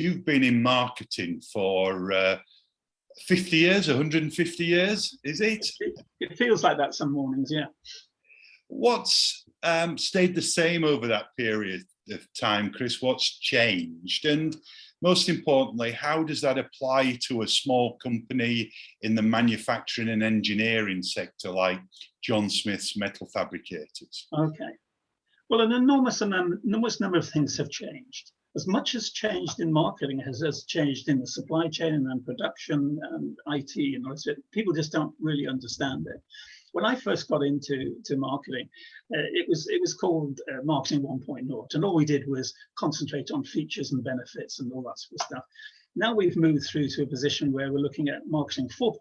You've been in marketing for 50 years, 150 years, is it? It feels like that some mornings, yeah. What's stayed the same over that period of time, Chris? What's changed? And most importantly, how does that apply to a small company in the manufacturing and engineering sector like John Smith's Metal Fabricators? Okay. Well, an enormous number of things have changed. As much as changed in marketing as changed in the supply chain and production and IT, and all that. People just don't really understand it. When I first got into marketing, it was called Marketing 1.0, and all we did was concentrate on features and benefits and all that sort of stuff. Now we've moved through to a position where we're looking at Marketing 4.0,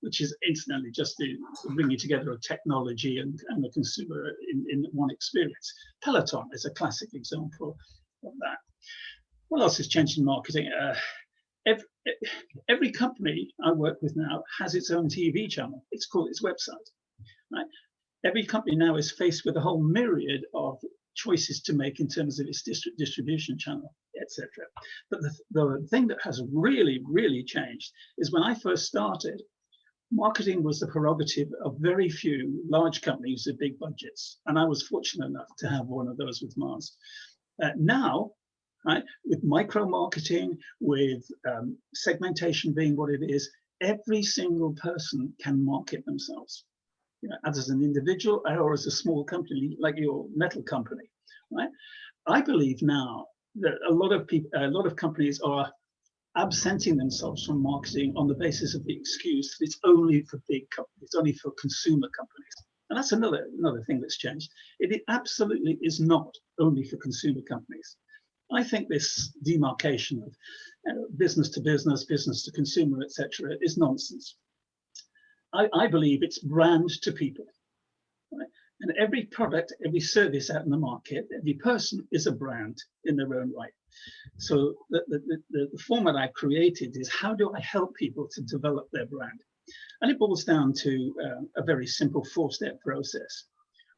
which is incidentally just the bringing together of technology and the consumer in one experience. Peloton is a classic example of that. What else has changed in marketing? Every company I work with now has its own TV channel. It's called its website. Right? Every company now is faced with a whole myriad of choices to make in terms of its distribution channel, etc. But the thing that has really, really changed is when I first started, marketing was the prerogative of very few large companies with big budgets. And I was fortunate enough to have one of those with Mars. Now, right, with micro marketing, with segmentation being what it is, every single person can market themselves, you know, as an individual or as a small company like your metal company, right? I believe now that a lot of companies are absenting themselves from marketing on the basis of the excuse that it's only for big companies, it's only for consumer companies. And that's another thing that's changed. It absolutely is not only for consumer companies. I think this demarcation of business to business, business to consumer, etc., is nonsense. I believe it's brand to people. Right? And every product, every service out in the market, every person is a brand in their own right. So the format I created is how do I help people to develop their brand? And it boils down to a very simple 4-step process.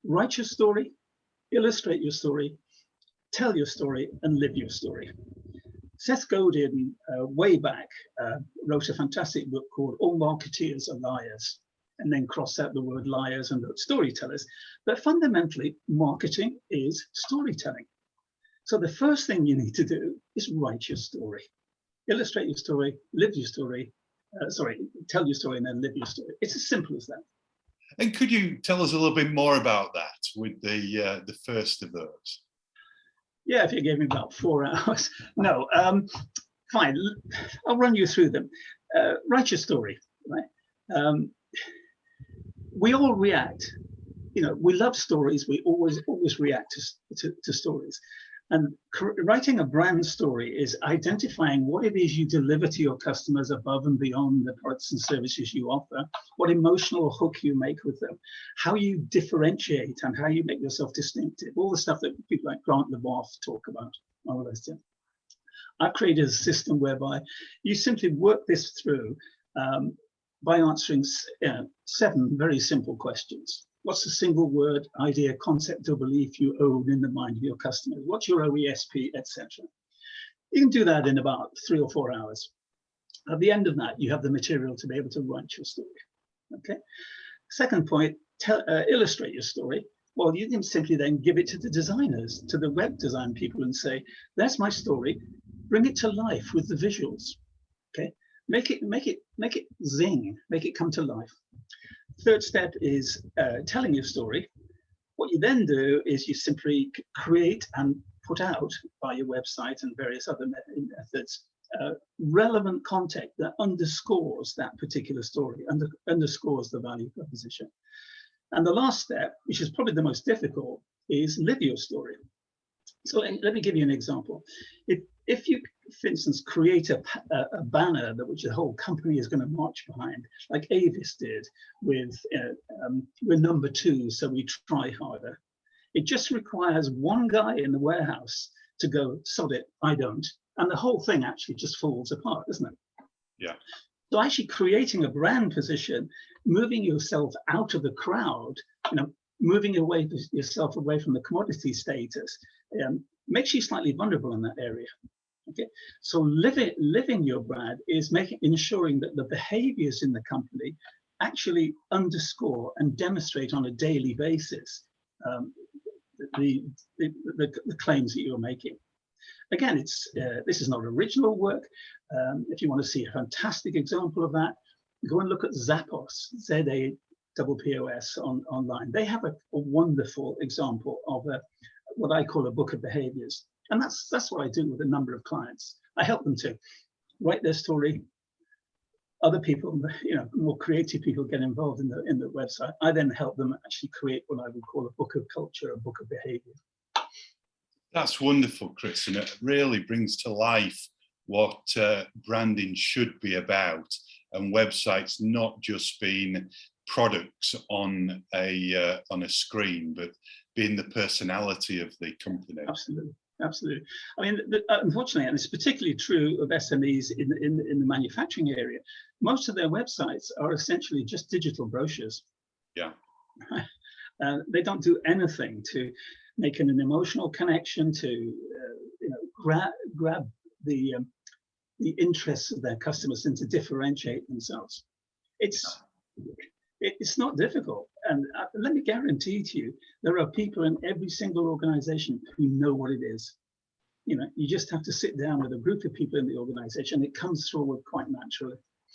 Write your story, illustrate your story, tell your story, and live your story. Seth Godin, way back, wrote a fantastic book called All Marketeers Are Liars, and then crossed out the word liars and wrote storytellers. But fundamentally, marketing is storytelling. So the first thing you need to do is write your story, illustrate your story, live your story, tell your story and then live your story. It's as simple as that. And could you tell us a little bit more about that with the first of those? Yeah, if you gave me about 4 hours. No, fine. I'll run you through them. Write your story, right? We all react. You know, we love stories. We always react to stories. And writing a brand story is identifying what it is you deliver to your customers above and beyond the products and services you offer, what emotional hook you make with them, how you differentiate and how you make yourself distinctive, all the stuff that people like Grant LeBoff talk about. All of those things. I've created a system whereby you simply work this through by answering 7 very simple questions. What's the single word, idea, concept, or belief you own in the mind of your customers? What's your OESP, etc.? You can do that in about 3 or 4 hours. At the end of that, you have the material to be able to write your story. Okay. Second point, illustrate your story. Well, you can simply then give it to the designers, to the web design people, and say, "There's my story. Bring it to life with the visuals." Okay. Make it zing. Make it come to life. Third step is telling your story. What you then do is you simply create and put out by your website and various other methods relevant content that underscores that particular story, underscores the value proposition. And the last step, which is probably the most difficult, is live your story. So let me give you an example. If you, for instance, create a banner that which the whole company is going to march behind, like Avis did with we're number 2, so we try harder. It just requires one guy in the warehouse to go, sod it, I don't. And the whole thing actually just falls apart, doesn't it? Yeah. So actually creating a brand position, moving yourself out of the crowd, you know, moving yourself away from the commodity status, makes you slightly vulnerable in that area. Okay, so living your brand is ensuring that the behaviors in the company actually underscore and demonstrate on a daily basis the claims that you're making. Again, this is not original work. If you want to see a fantastic example of that, go and look at Zappos, ZAPPOS online. They have a wonderful example of what I call a book of behaviors. And that's what I do with a number of clients. I help them to write their story. Other people, more creative people get involved in the website. I then help them actually create what I would call a book of culture, a book of behavior. That's wonderful, Chris, and it really brings to life what branding should be about, and websites not just being products on a screen, but being the personality of the company. Absolutely. Absolutely. I mean, unfortunately, and it's particularly true of SMEs in the manufacturing area, most of their websites are essentially just digital brochures. Yeah. They don't do anything to make an emotional connection, to grab the interests of their customers and to differentiate themselves. It's not difficult, and let me guarantee to you, there are people in every single organization who know what it is. You just have to sit down with a group of people in the organization. It comes forward quite naturally.